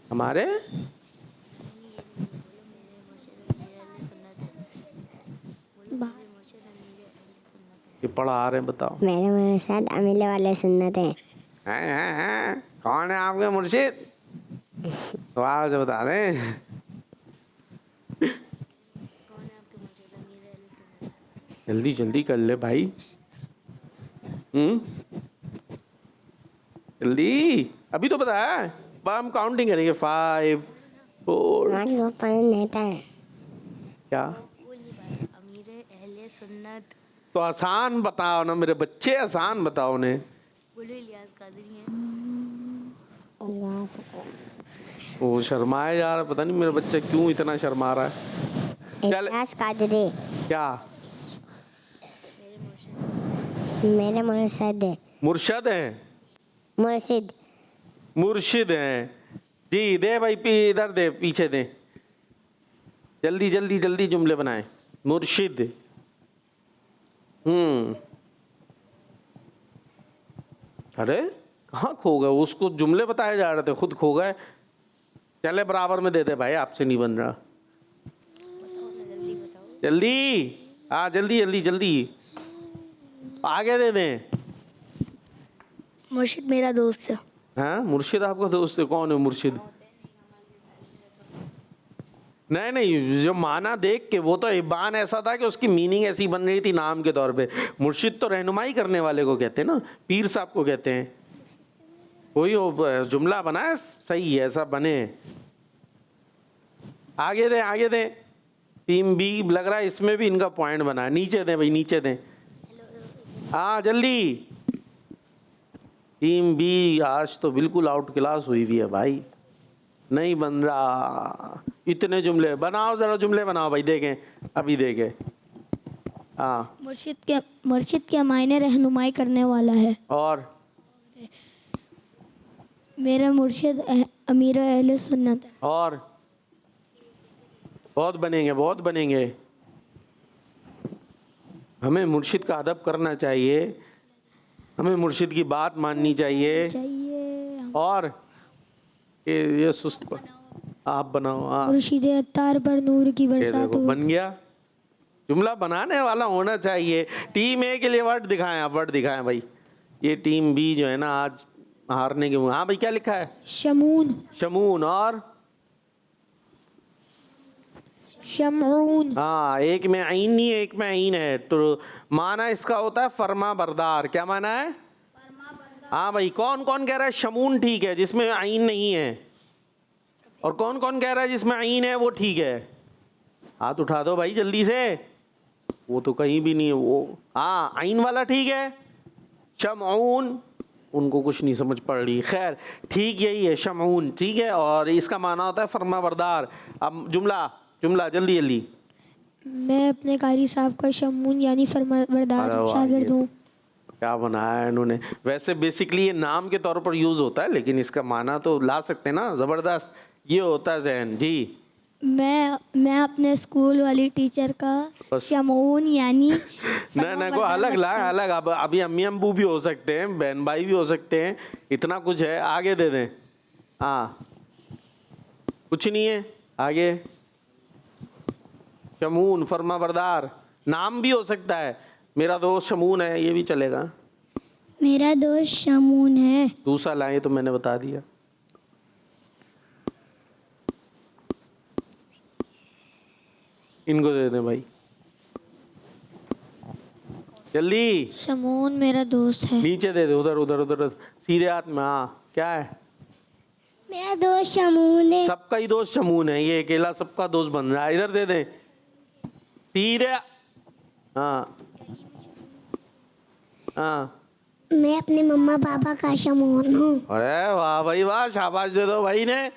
हमारे पढ़ा रहे हैं, बताओ। मेरे मुर्शिद अमीले वाले सुन्नत है। हैं? कौन है आपके मुर्शिद? दोबारा से बता दें। जल्दी जल्दी कर ले भाई। जल्दी, अभी तो बताया। हम काउंटिंग करेंगे 5 4। हमारे लोग पढ़ लेता है। क्या? अमीर अहले सुन्नत तो आसान बताओ ना मेरे बच्चे, आसान बताओ उन्हें। बोलो इलियास कादरी हैं। वो शर्माए जा रहा, पता नहीं मेरा बच्चा क्यों इतना शर्मा रहा है। चल, इलियास कादरी क्या? मेरे मुर्शिद है। मुर्शद है? मुर्शिद मुर्शिद है जी। दे भाई, इधर दे, पीछे दे। जल्दी जल्दी जल्दी जुमले बनाए। मुर्शिद। अरे कहाँ खो गए? उसको जुमले बताए जा रहे थे, खुद खो गए। चले बराबर में दे दे भाई, आपसे नहीं बन रहा। जल्दी, हाँ जल्दी जल्दी जल्दी, आगे दे दें। मुर्शिद मेरा दोस्त है। हाँ, मुर्शिद आपका दोस्त है? कौन है मुर्शिद? नहीं नहीं, जो माना देख के, वो तो इबान ऐसा था कि उसकी मीनिंग ऐसी बन रही थी नाम के तौर पे। मुर्शिद तो रहनुमाई करने वाले को कहते हैं ना, पीर साहब को कहते हैं। कोई जुमला बनाए सही है, ऐसा बने। आगे दे आगे दे। टीम बी लग रहा है इसमें भी इनका पॉइंट बना है। नीचे दें भाई, नीचे दें। हाँ जल्दी। टीम बी आज तो बिल्कुल आउट क्लास हुई हुई है भाई, नहीं बन रहा। इतने जुमले बनाओ, जरा जुमले बनाओ भाई, देखें अभी देखें। हाँ, मुर्शिद के मायने रहनुमाई करने वाला है। और मेरा मुर्शिद अमीर अहले सुन्नत है। और बहुत बनेंगे, बहुत बनेंगे। हमें मुर्शिद का अदब करना चाहिए, हमें मुर्शिद की बात माननी चाहिए। और ये सुस्त आप बनाओ। हाँ, मुर्शिद अत्तार पर नूर की बरसात हो। बन गया। जुमला बनाने वाला होना चाहिए। टीम ए के लिए वर्ड दिखाएं, आप वर्ड दिखाएं भाई। ये टीम बी जो है ना आज हारने के। हाँ भाई, क्या लिखा है? शमून। शमून। और शमून। हाँ, एक में आइन नहीं है, एक में आइन है, तो माना इसका होता है फरमा बरदार। क्या माना है? हाँ भाई, कौन कौन कह रहा है शमून ठीक है जिसमें आइन नहीं है? और कौन कौन कह रहा है जिसमें आइन है वो ठीक है? हाथ उठा दो भाई जल्दी से। वो तो कहीं भी नहीं है वो। हाँ, आइन वाला ठीक है। शमऊन, उनको कुछ नहीं समझ पड़ रही। खैर ठीक यही है, शमऊन ठीक है। और इसका माना होता है फरमा बरदार। अब जुमला जुमला जल्दी जल्दी। मैं अपने कारी साहब का शमून यानी फरमाबरदार शागिर्द हूँ। क्या बनाया है इन्होंने। वैसे बेसिकली ये नाम के तौर पर यूज होता है, लेकिन इसका माना तो ला सकते हैं ना, जबरदस्त। ये होता है जहन जी। मैं अपने स्कूल वाली टीचर का शमून यानी ना को अलग ला, अलग। अब अभी अम्मी अम्बू भी हो सकते हैं, बहन भाई भी हो सकते हैं, इतना कुछ है। आगे दे दें। हाँ, कुछ नहीं है आगे। शमून फरमा बरदार, नाम भी हो सकता है। मेरा दोस्त शमून है, ये भी चलेगा। मेरा दोस्त शमून है। दूसरा लाए तो मैंने बता दिया। इनको दे दें भाई जल्दी। शमून मेरा दोस्त है। नीचे दे दे, उधर उधर उधर सीधे हाथ में। हाँ, क्या है? मेरा दोस्त शमून है। सबका ही दोस्त शमून है, ये अकेला सबका दोस्त बन रहा है। इधर दे दे सीधे। हाँ हाँ, मैं अपने मम्मा पापा का शमून हूँ। अरे वाह भाई वाह, शाबाश दे दो भाई ने,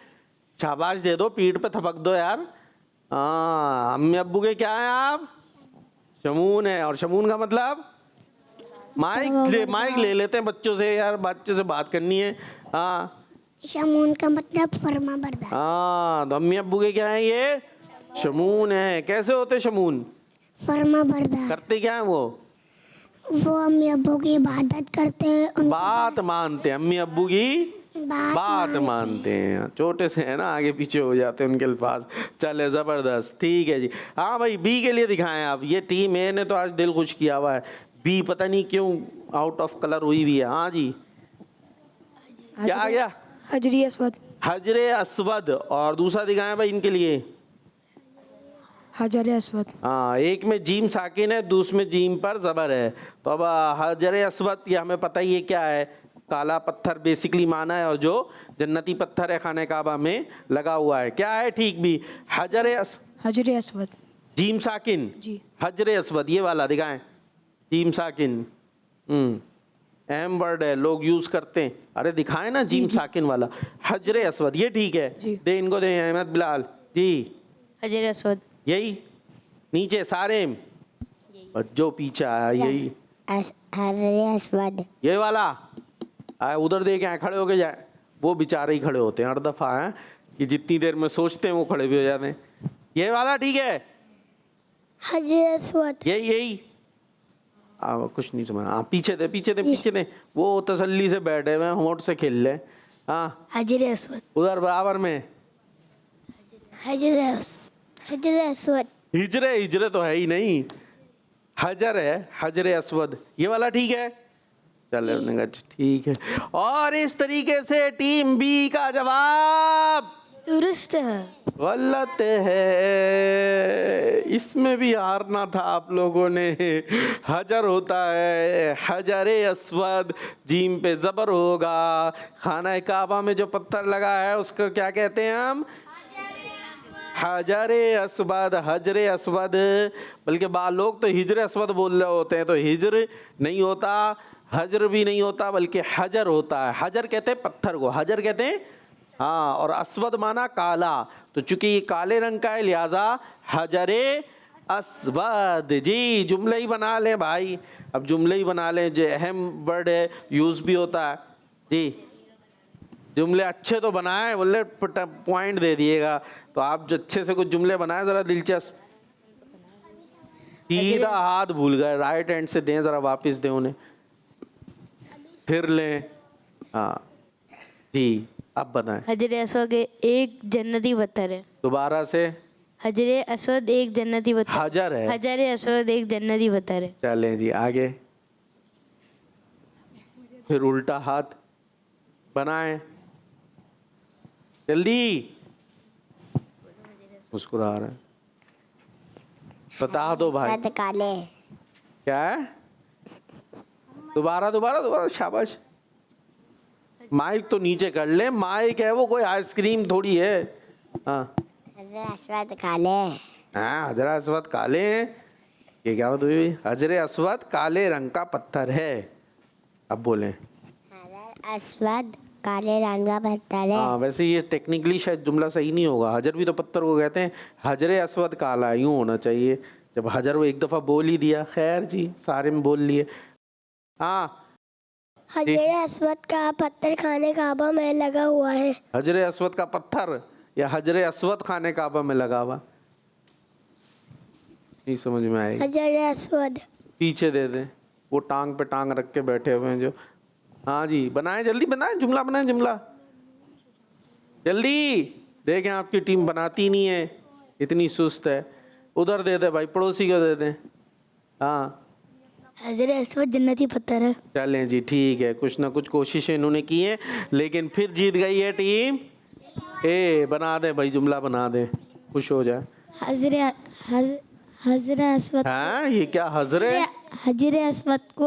शाबाश दे दो, पीठ पे थपक दो यार। हाँ, अम्मी अब्बू के क्या है आप? शमून है। और शमून का मतलब माइक ले लेते हैं बच्चों से यार, बच्चों से बात करनी है। हाँ, शमून का मतलब फरमा बरदार। हाँ, तो अम्मी अब्बू के क्या है? ये शमून है। कैसे होते शमून? फरमा बरदार। करते क्या है वो अम्मी अब्बू की इबादत करते हैं, बात मानते हैं। अम्मी अब्बू की बात मानते हैं। छोटे से है ना, आगे पीछे हो जाते हैं उनके अल्फाज। चले जबरदस्त, ठीक है जी। हाँ भाई, बी के लिए दिखाएं आप। ये टीम ए ने तो आज दिल खुश किया हुआ है। बी पता नहीं क्यों आउट ऑफ कलर हुई भी है। हाँ जी, क्या आ गया? हजरी अस्वद। हजरे अस्वद। और दूसरा दिखाएं भाई इनके लिए। हजर अस्वद। हाँ, एक में जीम साकिन है, दूसरे में जीम पर ज़बर है। तो अब हजरे अस्वद ये हमें पता ही है क्या है, काला पत्थर बेसिकली माना है, और जो जन्नती पत्थर है खाने काबा में लगा हुआ है। क्या है ठीक भी? हजरे अस्वद। जीम साकिन जी। हजरे अस्वद, ये वाला दिखाएं, जीम साकिन। अहम वर्ड है, लोग यूज करते हैं। अरे दिखाएं ना जीम साकिन वाला, हजरे अस्वद, ये ठीक है। दे इनको, दे अहमद बिलाल जी। हजर अस्वद। यही नीचे सारे, और जो पीछे आया यही हजर अस्वद। ये वाला उधर देखे आए, खड़े होके जाए। वो बेचारे ही खड़े होते हैं हर दफा है कि जितनी देर में सोचते हैं वो खड़े भी हो जाते हैं। ये वाला ठीक है, हजर अस्वद। यही कुछ नहीं समझ। हाँ, पीछे दे। वो तसल्ली से बैठे हुए होंठ से खेल ले। हाँ, हजर अस्वद। उधर बराबर में हजर अस्वद। हिजरे तो है ही नहीं, हजर है, हजरे अस्वद। ये वाला ठीक है, चलो ठीक है। और इस तरीके से टीम बी का जवाब दुरुस्त है। गलत है, इसमें भी हारना था आप लोगों ने। हजर होता है, हजरे अस्वद, जीम पे ज़बर होगा। खाना काबा में जो पत्थर लगा है उसको क्या कहते हैं हम? हजरे अस्वद, हजरे अस्वद। बल्कि बाल लोग तो हिजर अस्वद बोल रहे होते हैं, तो हिजर नहीं होता, हजर भी नहीं होता, बल्कि हजर होता है। हजर कहते हैं पत्थर को, हजर कहते हैं। हाँ, और अस्वद माना काला, तो चूंकि ये काले रंग का है लिहाजा हजरे अस्वद। जी, जुमले ही बना लें भाई, अब जुमले ही बना लें, जो अहम वर्ड है यूज भी होता है। जी, जुमले अच्छे तो बनाए, बोले पॉइंट दे दिएगा। तो आप जो अच्छे से कुछ जुमले बनाए जरा दिलचस्प। सीधा हाथ भूल गए, राइट हैंड से दें, जरा वापस दें उन्हें, फिर लें। हाँ जी, अब बताएं। हजर अस्वद एक जन्नती पत्थर है। दोबारा से। हजर अस्वद एक जन्नती पत्थर। हजर है, हजर अस्वद एक जन्नती पत्थर है। चलें जी आगे। फिर उल्टा हाथ बनाएं, जल्दी। मुस्कुरा रहे हैं, बता दो भाई। काले। क्या है? दोबारा, शाबाश। माइक तो नीचे कर ले, माइक है वो कोई आइसक्रीम थोड़ी है। हाँ, हजर अस्वद काले। हाँ, हजर अस्वद काले हैं। ये क्या बात हुई? हजर अस्वद काले रंग का पत्थर है। अब बोलें। हजर अस्वद काले रंग का पत्थर है। हाँ, वैसे ये टेक्निकली शायद जुमला सही नहीं होगा, हजर भी तो पत्थर को कहते हैं, हजरे अस्वद काला यूँ होना चाहिए। जब हजर वो एक दफ़ा बोल ही दिया, खैर जी सारे में बोल लिए। हाँ, हजर अस्वद का पत्थर खाने काबा में लगा हुआ है। हजरे अस्वद का पत्थर या हजरे अस्वद खाने काबा में लगा हुआ, नहीं समझ में आएगी। हजर अस्वद। पीछे दे दें, वो टांग पे टांग रख के बैठे हुए हैं जो। हाँ जी, बनाएं, जल्दी बनाएं, जुमला बनाएं, जुमला जल्दी। देखें आपकी टीम बनाती नहीं है, इतनी सुस्त है। उधर दे दे भाई, पड़ोसी को दे दें। हाँ, हजर अस्वद जन्नती पत्थर है। चलें जी ठीक है, कुछ ना कुछ कोशिशें इन्होंने की हैं, लेकिन फिर जीत गई है टीम ए। बना दे भाई, जुमला बना दे, खुश हो जाए। हजर अस्वद। हाँ, ये क्या हजरे? हजर अस्वद को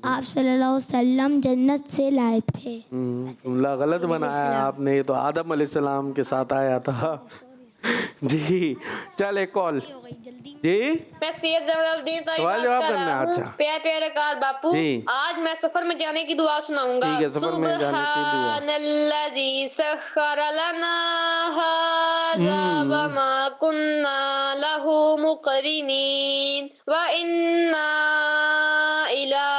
आप सल्लल्लाहु अलैहि वसल्लम जन्नत से लाए थे। जुमला गलत बनाया आपने, ये तो आदम अलैहिस्सलाम के साथ आया था। जी, चल एक कॉल जी। मैं सैयद जमालुद्दीन सवाल जवाब करना है। अच्छा, प्यारे प्यारे कार बापू जी। आज मैं सफर में जाने की दुआ सुनाऊंगा। ठीक है, सफर में जाने की दुआ। सुब्हानल्लज़ी सख्खर लना हाज़ा व मा कुन्ना लहू मुक़रिनीन व इन्ना इला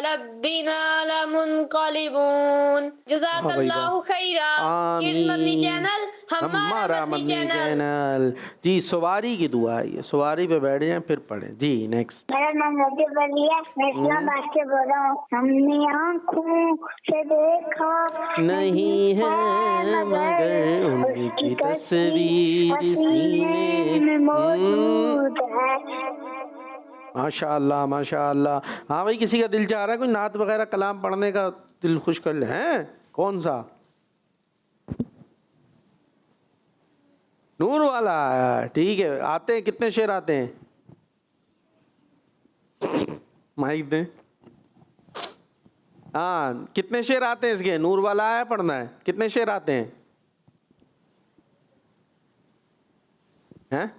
रब्बिना लमुनक़लिबून। जज़ाकल्लाहु खैरा। किड्स मदनी चैनल हमारा मदनी चैनल। जी, सवारी की दुआ है ये, सवारी पे बैठ जाएं फिर पढ़ें जी। नेक्स्ट। मेरा नाम रकीब अली है, मैं इस्लामाबाद से बोल रहा हूँ। हमने आँखों से देखा नहीं है मगर उनकी तस्वीर सीने में मौजूद है। माशाअल्लाह माशाअल्लाह। हाँ भाई, किसी का दिल चाह रहा है कोई नात वगैरह कलाम पढ़ने का, दिल खुश कर ले हैं? कौन सा? नूर वाला, ठीक है। आते हैं, कितने शेर आते हैं? माइक दें। हाँ, कितने शेर आते हैं इसके? नूर वाला आया पढ़ना है, कितने शेर आते हैं? हैं?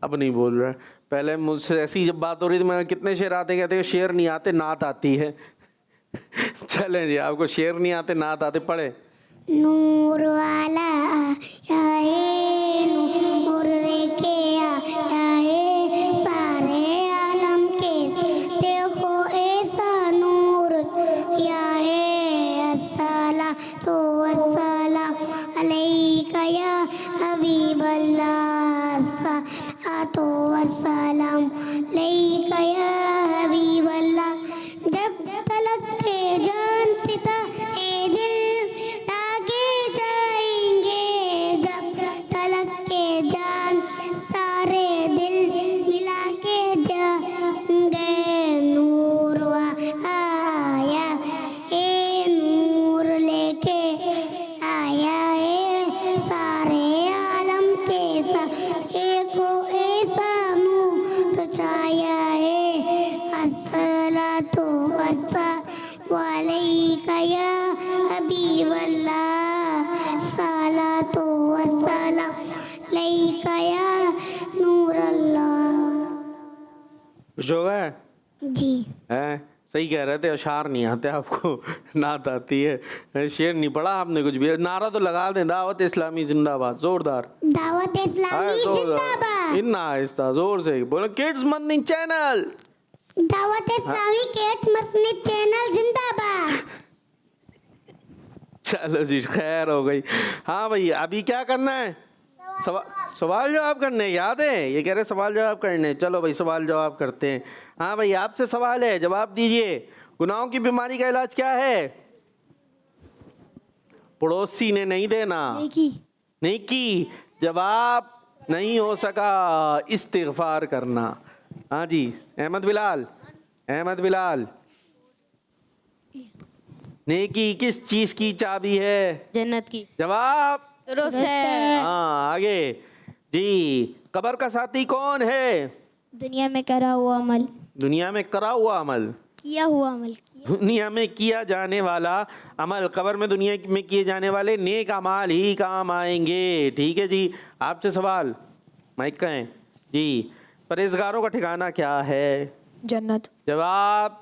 अब नहीं बोल रहा। पहले मुझसे ऐसी जब बात हो रही थी, मैं कितने शेर आते, कहते हैं शेर नहीं आते नात आती है। चलें जी, आपको शेर नहीं आते नात आते, पढ़े। नूर वाला आए, नूर लेके आए, सारे आलम के देखो ऐसा नूर आए। अस्सलातु वस्सलाम अलैका या हबीबल्लाह, अस्सलातु वस्सलाम अलैका या हबीबल्लाह। जब तलक के जान पिता ए दिल लागे जाएंगे, जब तलक के जान सारे दिल मिला के जाएंगे। नूर आया ए, नूर लेके आया है, सारे आलम के को ऐसा नूर छाया है। अस्सलातु वस्सलामु अलैका या हबीबल्लाह, सलातु वस्सलाम अलैका या नूरल्लाह। खुश हो गए? जी हैं? सही कह रहे थे, अशार नहीं आते आपको, नात आती है। शेर नहीं पढ़ा आपने कुछ भी। नारा तो लगा दें, दावत इस्लामी जिंदाबाद, जोरदार। दावत इस्लामी जिंदाबाद। इतना आहिस्ता, जोर से बोलो। Kids Madani channel, Dawat Islami kids Madani channel जिंदाबाद। चलो जी, खैर हो गई। हाँ भाई, अभी क्या करना है? सवाल जवाब करने, याद है? ये कह रहे सवाल जवाब करने। चलो भाई, सवाल जवाब करते हैं। हाँ भाई, आपसे सवाल है, जवाब दीजिए। गुनाहों की बीमारी का इलाज क्या है? पड़ोसी ने नहीं देना, नहीं की। जवाब नहीं हो सका, इस्तिग़फ़ार करना। हाँ जी, अहमद बिलाल, अहमद बिलाल। नेकी किस चीज की चाबी है? जन्नत की। जवाब दुरुस्त है। हाँ, आगे जी। कब्र का साथी कौन है? दुनिया में करा हुआ अमल, दुनिया में करा हुआ अमल, किया हुआ अमल, दुनिया में किया जाने वाला अमल। कब्र में दुनिया में किए जाने वाले नेक अमाल ही काम आएंगे। ठीक है जी। आपसे सवाल, माइक का है जी। परहेजगारों का ठिकाना क्या है? जन्नत। जवाब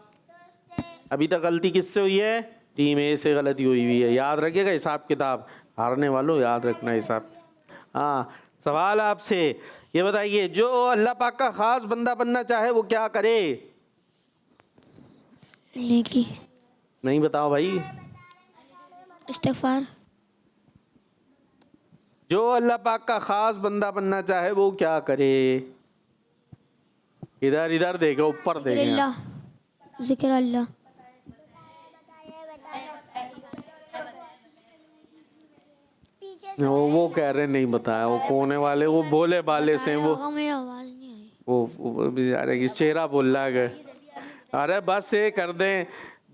अभी तक गलती किससे हुई है? टीम ए से गलती हुई है। याद रखिएगा हिसाब किताब, हारने वालों याद रखना हिसाब। हाँ, सवाल आपसे ये बताइए, जो अल्लाह पाक का खास बंदा बनना चाहे वो क्या करे? नेकी, नहीं बताओ भाई। इस्तिग़फ़ार। जो अल्लाह पाक का खास बंदा बनना चाहे वो क्या करे? इधर इधर देखो, ऊपर देखो। ज़िक्र अल्लाह। वो कह रहे नहीं बताया, वो कोने वाले, वो भोले भाले से, वो मेरी आवाज़ नहीं आई। वो बेचारे की चेहरा बोल रहा है। अरे बस ये कर दें,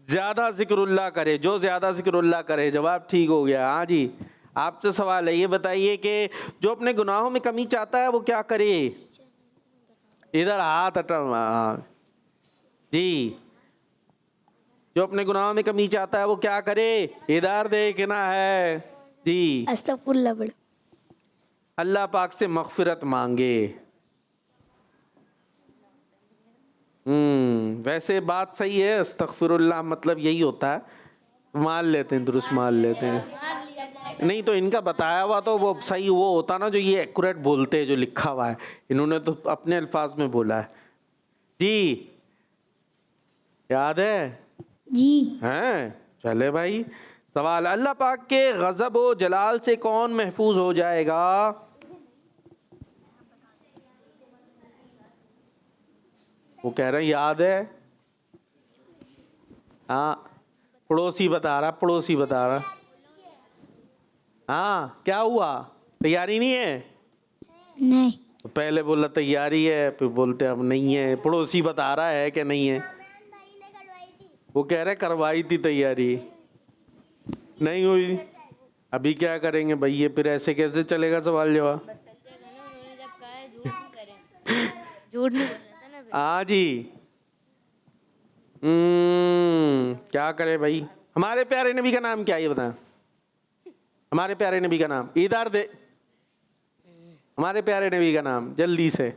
ज़्यादा ज़िक्रुल्लाह करे, जो ज़्यादा ज़िक्रुल्लाह करे। जवाब ठीक हो गया। हाँ जी, आपसे सवाल है, ये बताइए कि जो अपने गुनाहों में कमी चाहता है वो क्या करे? इधर हाथ हटा जी। जो अपने गुनाहों में कमी चाहता है वो क्या करे? इधर देखना है जी। अस्तगफुरुल्लाह। अल्लाह पाक से मग़फ़िरत मांगे। वैसे बात सही है, अस्तग़फिरुल्लाह मतलब यही होता है। मान लेते हैं, दुरुस्त मान लेते हैं। नहीं तो इनका बताया हुआ तो वो सही वो होता ना, जो ये एक्यूरेट बोलते हैं, जो लिखा हुआ है। इन्होंने तो अपने अल्फाज में बोला है जी। याद है जी। हैं? चले भाई। सवाल, अल्लाह पाक के गज़ब व जलाल से कौन महफूज हो जाएगा? वो कह रहे हैं याद है। हाँ, पड़ोसी बता रहा, पड़ोसी बता रहा। हाँ, क्या हुआ? तैयारी नहीं है? नहीं। तो पहले बोला तैयारी है, फिर बोलते अब नहीं है। पड़ोसी बता रहा है कि नहीं है, वो कह रहे करवाई थी तैयारी, नहीं हुई। अभी क्या करेंगे भाई, ये फिर ऐसे कैसे चलेगा सवाल जवाब? उन्होंने जब कहा है झूठ नहीं करें, झूठ नहीं बोलना था ना फिर। हाँ जी। क्या करें भाई। हमारे प्यारे नबी का नाम क्या है ये बताएं, हमारे प्यारे नबी का नाम इधर दे, हमारे प्यारे नबी का नाम जल्दी से,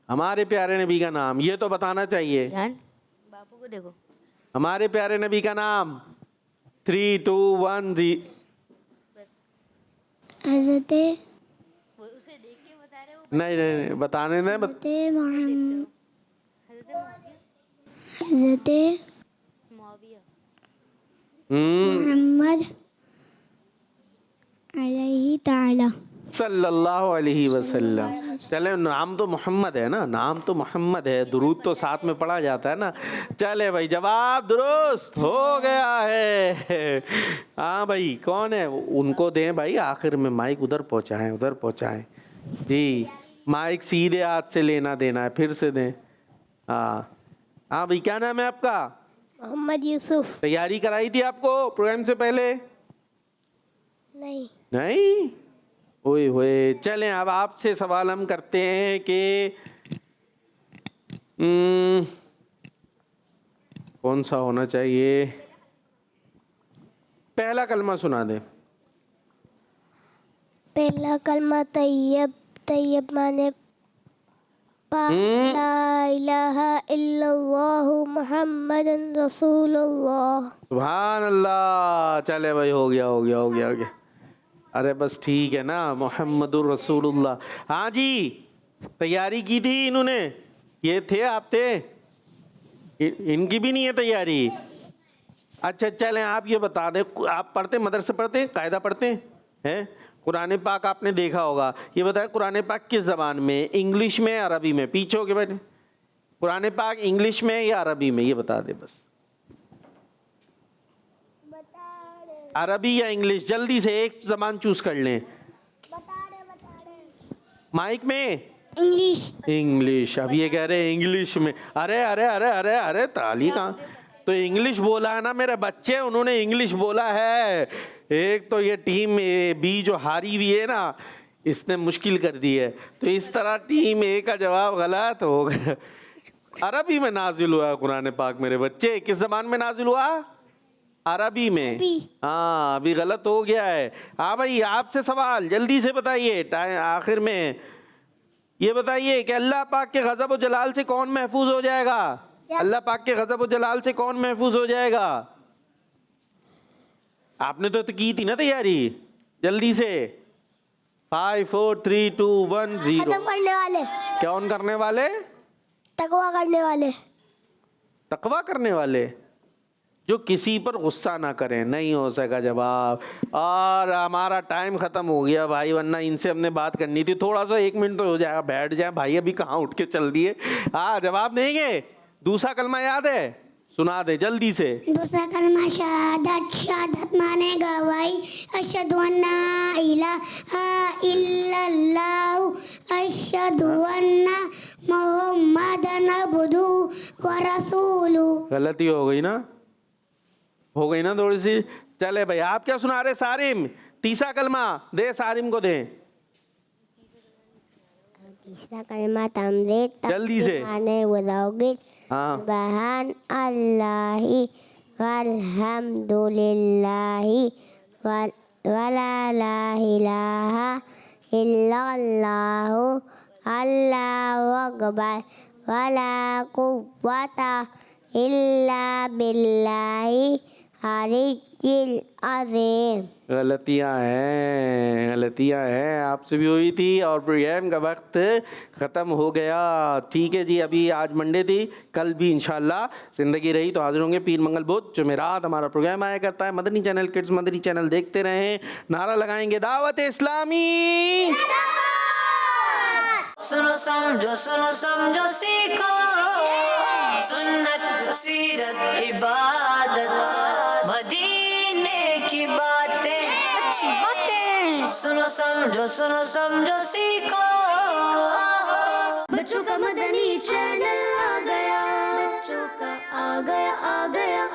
हमारे प्यारे नबी का नाम ये तो बताना चाहिए। जान बापू को देखो, हमारे प्यारे नबी का नाम 3 2 1 जी। हजरत उसे देख के बता रहे हो। नहीं नहीं नहीं बताने दें मोहम्मद, हजरत हजरत मुआविया। मोहम्मद अलैहि ताला सल्लल्लाहु अलैहि वसल्लम। चले नाम तो मोहम्मद है ना, नाम तो मोहम्मद है, दुरूद तो साथ में पढ़ा जाता है ना। चले भाई जवाब दुरुस्त हो गया है। हाँ भाई कौन है, उनको दें भाई आखिर में माइक, उधर पहुँचाएं, उधर पहुँचाएं जी। माइक सीधे हाथ से लेना देना है, फिर से दें। हाँ हाँ भाई क्या नाम है आपका? मोहम्मद यूसुफ। तैयारी कराई थी आपको प्रोग्राम से पहले? नहीं। नहीं ओए होए। चलें अब आपसे सवाल हम करते हैं कि कौन सा होना चाहिए। पहला कलमा सुना दे। पहला कलमा तैयब, तैयब माने ला इलाहा इल्लल्लाहु मुहम्मदन रसूलुल्लाह। सुभान अल्लाह। चले भाई हो गया हो गया हो गया हो गया। अरे बस ठीक है ना, मोहम्मदुर रसूलुल्लाह। हाँ जी तैयारी की थी इन्होंने, ये थे आप थे, इनकी भी नहीं है तैयारी। अच्छा चलें आप ये बता दें, आप पढ़ते मदरसे पढ़ते हैं, कायदा पढ़ते हैं? कुरान पाक आपने देखा होगा, ये बताएं कुरान पाक किस ज़बान में, इंग्लिश में अरबी में? पीछे हो के बैठे। कुरान पाक इंग्लिश में या अरबी में ये बता दे बस। अरबी या इंग्लिश, जल्दी से एक ज़बान चूज कर लें। माइक में इंग्लिश। इंग्लिश। अब ये कह रहे हैं इंग्लिश में। अरे अरे अरे अरे अरे ताली कहाँ, तो इंग्लिश बोला है ना मेरे बच्चे, उन्होंने इंग्लिश बोला है। एक तो ये टीम बी जो हारी हुई है ना, इसने मुश्किल कर दी है, तो इस तरह टीम ए का जवाब गलत हो गया। अरबी में नाजिल हुआ कुरान पाक मेरे बच्चे। किस ज़बान में नाजिल हुआ? अरबी में। हाँ अभी गलत हो गया है। हाँ भाई आपसे सवाल जल्दी से बताइए, टाइम आखिर में। ये बताइए कि अल्लाह पाक के गज़ब व जलाल से कौन महफूज हो जाएगा? अल्लाह पाक के गज़ब व जलाल से कौन महफूज हो जाएगा? आपने तो की थी ना तैयारी, जल्दी से। 5 4 3 2 1 0। खत्म करने वाले। कौन करने वाले? तकवा करने वाले। तकवा करने वाले, जो किसी पर गुस्सा ना करें। नहीं हो सका जवाब, और हमारा टाइम ख़त्म हो गया भाई, वरना इनसे हमने बात करनी थी। थोड़ा सा 1 मिनट तो हो जाएगा, बैठ जाए भाई, अभी कहाँ उठ के चल दिए। हाँ जवाब देंगे। दूसरा कलमा याद है, सुना दे जल्दी से। दूसरा कलमा शहादत। शहादत माने गवाही। अशहदु अन्ना इलाहा इल्लल्लाहु अशहदु अन्ना मुहम्मदन अब्दुहु व रसूलुहु। गलती हो गई ना, हो गई ना थोड़ी सी। चले भाई आप क्या सुना रहे? सारिम तीसरा कलमा दे, सारिम को दे तीसरा कलमा तमरीद, जल्दी से। माने बताओगे। हाँ सुभान अल्लाहि वल्हम्दुलिल्लाहि वला इलाहा इल्लल्लाहु अल्लाहु अकबर वला कुव्वता इल्ला बिल्लाहि अलिय्यिल अज़ीम। गलतियाँ हैं, आपसे भी हुई थी, और प्रोग्राम का वक्त ख़त्म हो गया। ठीक है जी, अभी आज मंडे थी, कल भी इंशाल्लाह ज़िंदगी रही तो हाजिर होंगे। पीर मंगल बुध जुमेरात हमारा प्रोग्राम आया करता है। Madani channel kids Madani channel देखते रहें। नारा लगाएंगे दावत इस्लामी। सुनो समझो सीखो, सुन्नत सीरत इबादत, मदीने की बातें अच्छी बातें सुनो समझो सीखो। बच्चों का मदनी चैनल आ गया, बच्चों का आ गया